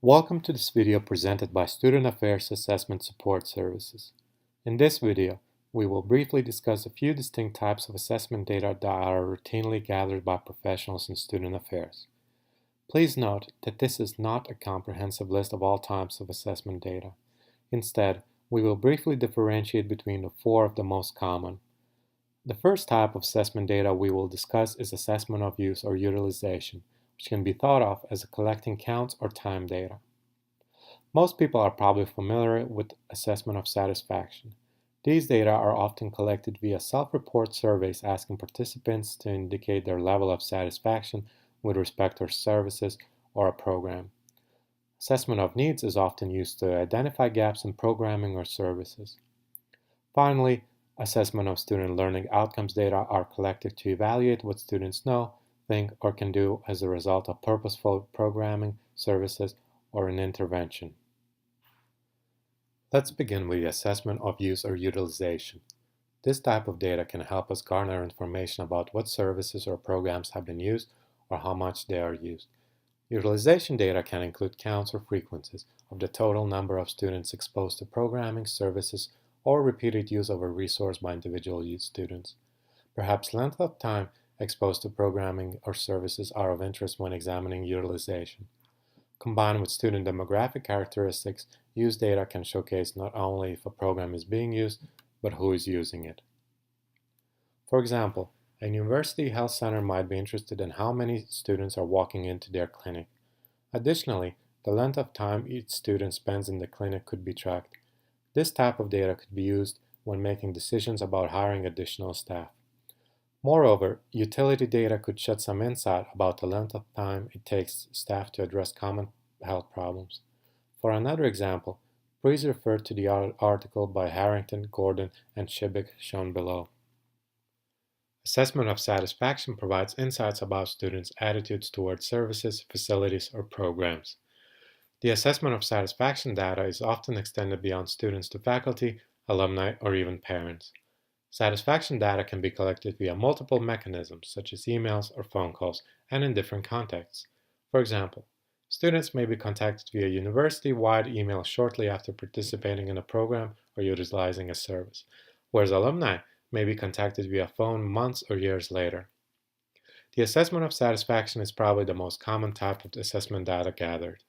Welcome to this video presented by Student Affairs Assessment Support Services. In this video, we will briefly discuss a few distinct types of assessment data that are routinely gathered by professionals in student affairs. Please note that this is not a comprehensive list of all types of assessment data. Instead, we will briefly differentiate between the four of the most common. The first type of assessment data we will discuss is assessment of use or utilization, which can be thought of as collecting counts or time data. Most people are probably familiar with assessment of satisfaction. These data are often collected via self-report surveys asking participants to indicate their level of satisfaction with respect to services or a program. Assessment of needs is often used to identify gaps in programming or services. Finally, assessment of student learning outcomes data are collected to evaluate what students know, think, or can do as a result of purposeful programming, services, or an intervention. Let's begin with the assessment of use or utilization. This type of data can help us garner information about what services or programs have been used or how much they are used. Utilization data can include counts or frequencies of the total number of students exposed to programming, services, or repeated use of a resource by individual students. Perhaps length of time exposed to programming or services are of interest when examining utilization. Combined with student demographic characteristics, use data can showcase not only if a program is being used, but who is using it. For example, a university health center might be interested in how many students are walking into their clinic. Additionally, the length of time each student spends in the clinic could be tracked. This type of data could be used when making decisions about hiring additional staff. Moreover, utility data could shed some insight about the length of time it takes staff to address common health problems. For another example, please refer to the article by Harrington, Gordon, and Shibik shown below. Assessment of satisfaction provides insights about students' attitudes towards services, facilities, or programs. The assessment of satisfaction data is often extended beyond students to faculty, alumni, or even parents. Satisfaction data can be collected via multiple mechanisms, such as emails or phone calls, and in different contexts. For example, students may be contacted via university-wide email shortly after participating in a program or utilizing a service, whereas alumni may be contacted via phone months or years later. The assessment of satisfaction is probably the most common type of assessment data gathered.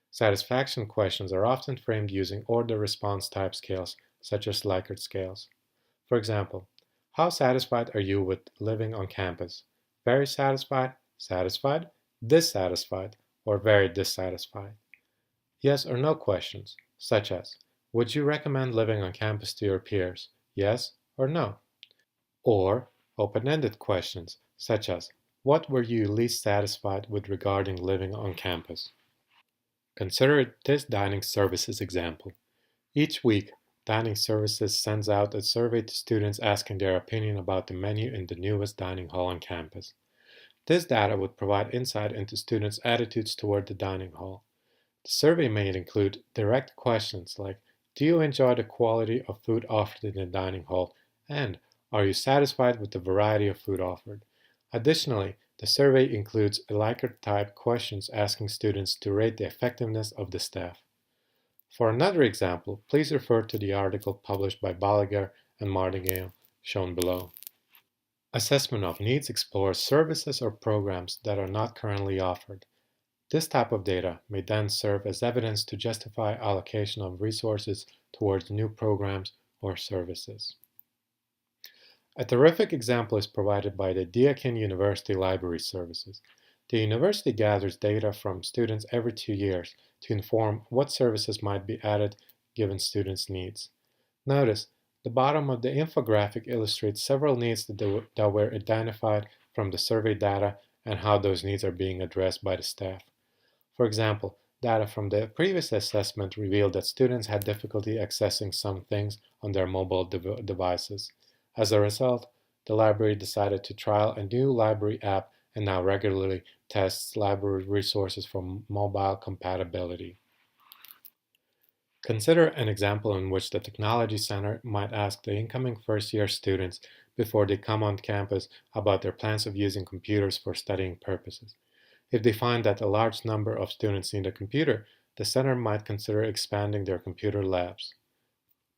Satisfaction questions are often framed using order response type scales, such as Likert scales. For example, how satisfied are you with living on campus? Very satisfied, satisfied, dissatisfied, or very dissatisfied? Yes or no questions, such as, would you recommend living on campus to your peers? Yes or no? Or open-ended questions, such as, what were you least satisfied with regarding living on campus? Consider this dining services example. Each week, Dining Services sends out a survey to students asking their opinion about the menu in the newest dining hall on campus. This data would provide insight into students' attitudes toward the dining hall. The survey may include direct questions like, do you enjoy the quality of food offered in the dining hall? And, are you satisfied with the variety of food offered? Additionally, the survey includes Likert-type questions asking students to rate the effectiveness of the staff. For another example, please refer to the article published by Balaguer and Martingale, shown below. Assessment of needs explores services or programs that are not currently offered. This type of data may then serve as evidence to justify allocation of resources towards new programs or services. A terrific example is provided by the Deakin University Library Services. The university gathers data from students every 2 years to inform what services might be added given students' needs. Notice, the bottom of the infographic illustrates several needs that were identified from the survey data and how those needs are being addressed by the staff. For example, data from the previous assessment revealed that students had difficulty accessing some things on their mobile devices. As a result, the library decided to trial a new library app and now regularly tests library resources for mobile compatibility. Consider an example in which the Technology Center might ask the incoming first-year students before they come on campus about their plans of using computers for studying purposes. If they find that a large number of students need a computer, the center might consider expanding their computer labs.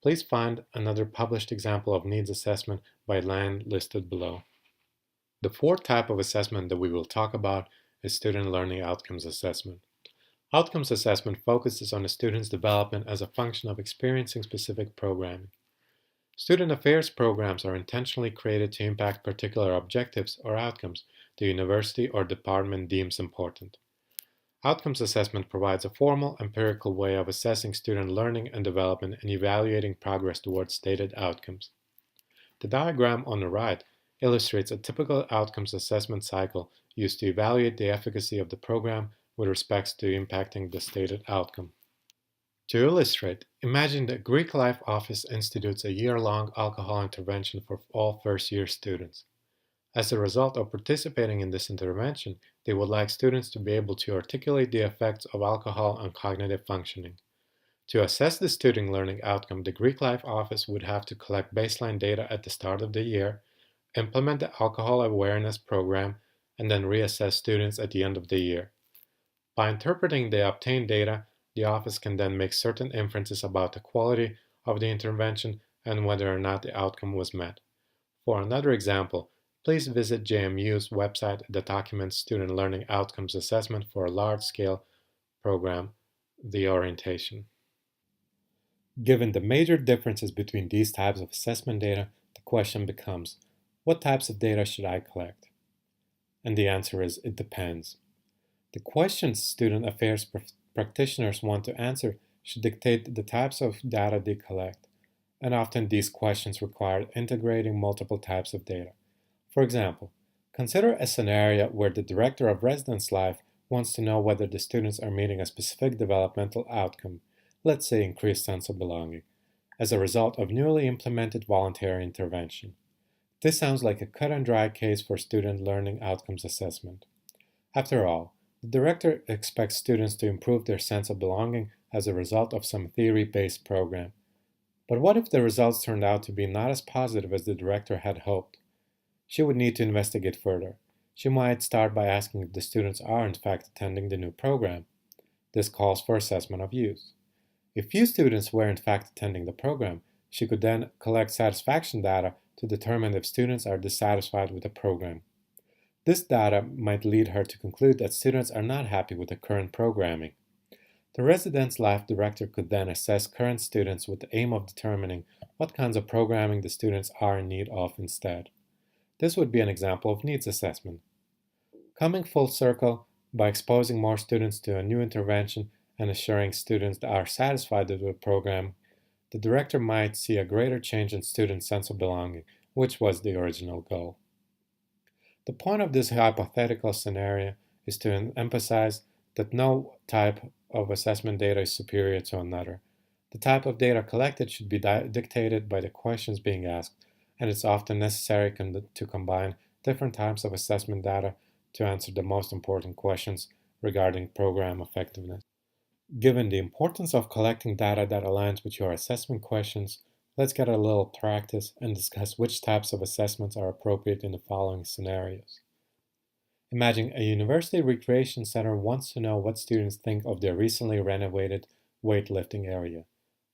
Please find another published example of needs assessment by land listed below. The fourth type of assessment that we will talk about is student learning outcomes assessment. Outcomes assessment focuses on a student's development as a function of experiencing specific programming. Student affairs programs are intentionally created to impact particular objectives or outcomes the university or department deems important. Outcomes assessment provides a formal, empirical way of assessing student learning and development and evaluating progress towards stated outcomes. The diagram on the right illustrates a typical outcomes assessment cycle used to evaluate the efficacy of the program with respect to impacting the stated outcome. To illustrate, imagine that Greek Life Office institutes a year-long alcohol intervention for all first-year students. As a result of participating in this intervention, they would like students to be able to articulate the effects of alcohol on cognitive functioning. To assess the student learning outcome, the Greek Life Office would have to collect baseline data at the start of the year, implement the alcohol awareness program, and then reassess students at the end of the year. By interpreting the obtained data, the office can then make certain inferences about the quality of the intervention and whether or not the outcome was met. For another example, please visit JMU's website that documents student learning outcomes assessment for a large-scale program, the orientation. Given the major differences between these types of assessment data, the question becomes, what types of data should I collect? And the answer is, it depends. The questions student affairs practitioners want to answer should dictate the types of data they collect, and often these questions require integrating multiple types of data. For example, consider a scenario where the director of residence life wants to know whether the students are meeting a specific developmental outcome, let's say increased sense of belonging, as a result of newly implemented voluntary intervention. This sounds like a cut-and-dry case for student learning outcomes assessment. After all, the director expects students to improve their sense of belonging as a result of some theory-based program. But what if the results turned out to be not as positive as the director had hoped? She would need to investigate further. She might start by asking if the students are in fact attending the new program. This calls for assessment of use. If few students were in fact attending the program, she could then collect satisfaction data to determine if students are dissatisfied with the program. This data might lead her to conclude that students are not happy with the current programming. The residence life director could then assess current students with the aim of determining what kinds of programming the students are in need of instead. This would be an example of needs assessment. Coming full circle, by exposing more students to a new intervention and assuring students that are satisfied with the program, the director might see a greater change in students' sense of belonging, which was the original goal. The point of this hypothetical scenario is to emphasize that no type of assessment data is superior to another. The type of data collected should be dictated by the questions being asked, and it's often necessary to combine different types of assessment data to answer the most important questions regarding program effectiveness. Given the importance of collecting data that aligns with your assessment questions, let's get a little practice and discuss which types of assessments are appropriate in the following scenarios. Imagine a university recreation center wants to know what students think of their recently renovated weightlifting area.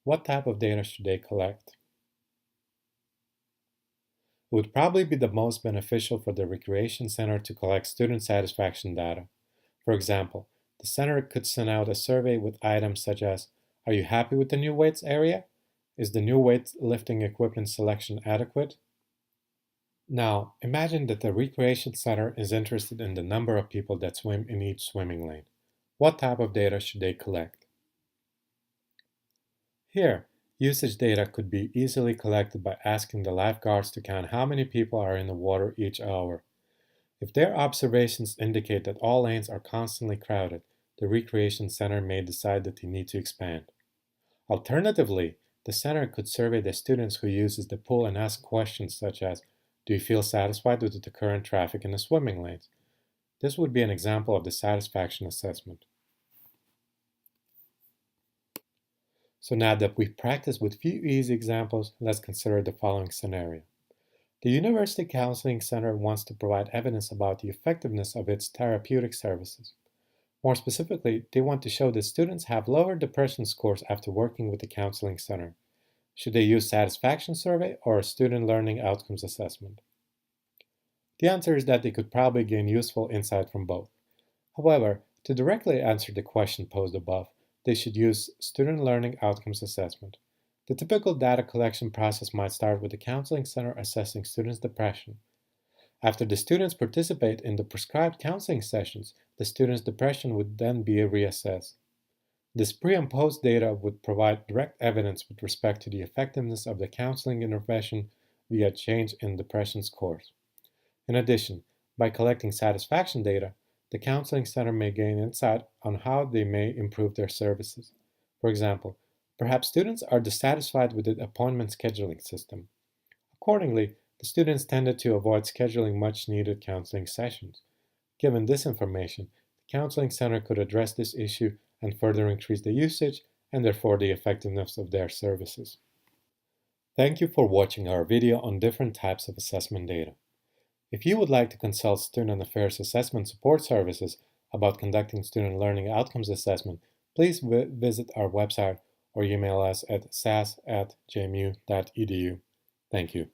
What type of data should they collect? It would probably be the most beneficial for the recreation center to collect student satisfaction data. For example, the center could send out a survey with items such as, are you happy with the new weights area? Is the new weightlifting equipment selection adequate? Now, imagine that the recreation center is interested in the number of people that swim in each swimming lane. What type of data should they collect? Here, usage data could be easily collected by asking the lifeguards to count how many people are in the water each hour. If their observations indicate that all lanes are constantly crowded, the recreation center may decide that they need to expand. Alternatively, the center could survey the students who uses the pool and ask questions such as, do you feel satisfied with the current traffic in the swimming lanes? This would be an example of the satisfaction assessment. So now that we've practiced with few easy examples, let's consider the following scenario. The University Counseling Center wants to provide evidence about the effectiveness of its therapeutic services. More specifically, they want to show that students have lower depression scores after working with the counseling center. Should they use satisfaction survey or a student learning outcomes assessment? The answer is that they could probably gain useful insight from both. However, to directly answer the question posed above, they should use student learning outcomes assessment. The typical data collection process might start with the counseling center assessing students' depression. After the students participate in the prescribed counseling sessions, the student's depression would then be reassessed. This pre and post data would provide direct evidence with respect to the effectiveness of the counseling intervention via change in depression scores. In addition, by collecting satisfaction data, the counseling center may gain insight on how they may improve their services. For example, perhaps students are dissatisfied with the appointment scheduling system. Accordingly, the students tended to avoid scheduling much needed counseling sessions. Given this information, the counseling center could address this issue and further increase the usage and therefore the effectiveness of their services. Thank you for watching our video on different types of assessment data. If you would like to consult Student Affairs Assessment Support Services about conducting student learning outcomes assessment, please visit our website or email us at sas@jmu.edu. Thank you.